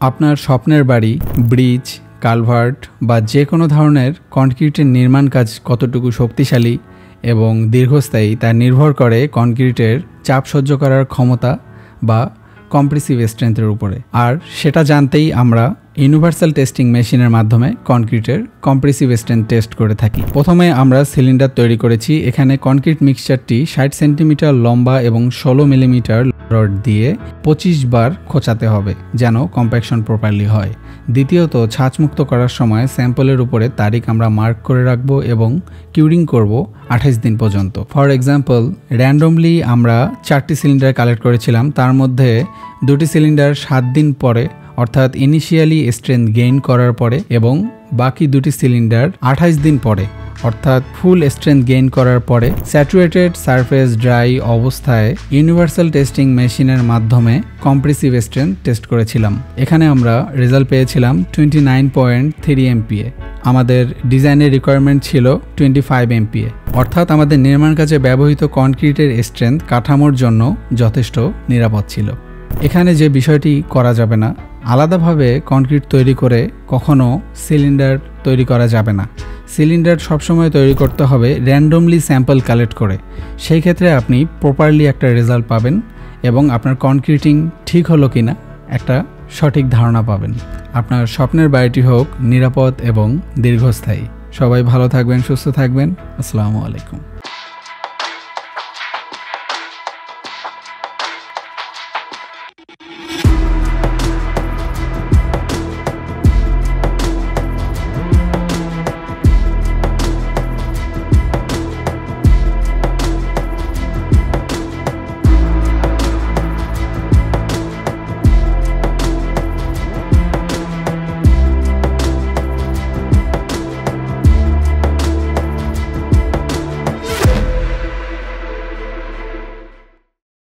আপনার স্বপ্নের বাড়ি, ব্রিজ, কালভার্ট বা যে কোনো ধরনের কনক্রিটের নির্মাণ কাজ কতটুকু শক্তিশালী এবং দীর্ঘস্থায়ী তা নির্ভর করে কনক্রিটের চাপ সহ্য করার ক্ষমতা বা কম্প্রেসিভ স্ট্রেংথের উপরে। আর সেটা জানতেই আমরা ইউনিভার্সাল টেস্টিং মেশিনের মাধ্যমে কনক্রিটের কম্প্রেসিভ স্ট্রেংথ টেস্ট করে থাকি। প্রথমে আমরা সিলিন্ডার তৈরি করেছি। এখানে কনক্রিট মিক্সচারটি 60 সেন্টিমিটার লম্বা এবং 16 মিলিমিটার রড দিয়ে 25 বার খোঁচাতে হবে যেন কম্প্যাকশন প্রপারলি হয়। দ্বিতীয়ত, ছাঁচমুক্ত করার সময় স্যাম্পলের উপরে তারিখ আমরা মার্ক করে রাখবো এবং কিউরিং করব 28 দিন পর্যন্ত। ফর এক্সাম্পল, র্যান্ডমলি আমরা 4টি সিলিন্ডার কালেক্ট করেছিলাম, তার মধ্যে 2টি সিলিন্ডার 7 দিন পরে অর্থাৎ ইনিশিয়ালি স্ট্রেংথ গেইন করার পরে এবং বাকি 2টি সিলিন্ডার 28 দিন পরে অর্থাৎ ফুল স্ট্রেংথ গেইন করার পরে স্যাচুরেটেড সারফেস ড্রাই অবস্থায় ইউনিভার্সাল টেস্টিং মেশিনের মাধ্যমে কম্প্রেসিভ স্ট্রেংথ টেস্ট করেছিলাম। এখানে আমরা রেজাল্ট পেয়েছিলাম 29.3 MPa। আমাদের ডিজাইনের রিকোয়ারমেন্ট ছিল 25 MPa, অর্থাৎ আমাদের নির্মাণ কাজে ব্যবহৃত কনক্রিটের স্ট্রেংথ কাঠামোর জন্য যথেষ্ট নিরাপদ ছিল। এখানে যে বিষয়টি করা যাবে না, আলাদাভাবে কনক্রিট তৈরি করে কখনো সিলিন্ডার তৈরি করা যাবে না। সিলিন্ডার সবসময় তৈরি করতে হবে র্যান্ডমলি স্যাম্পল কালেক্ট করে। সেই ক্ষেত্রে আপনি প্রপারলি একটা রেজাল্ট পাবেন এবং আপনার কনক্রিটিং ঠিক হলো কিনা একটা সঠিক ধারণা পাবেন। আপনার স্বপ্নের বাড়িটি হোক নিরাপদ এবং দীর্ঘস্থায়ী। সবাই ভালো থাকবেন, সুস্থ থাকবেন। আসসালামু আলাইকুম।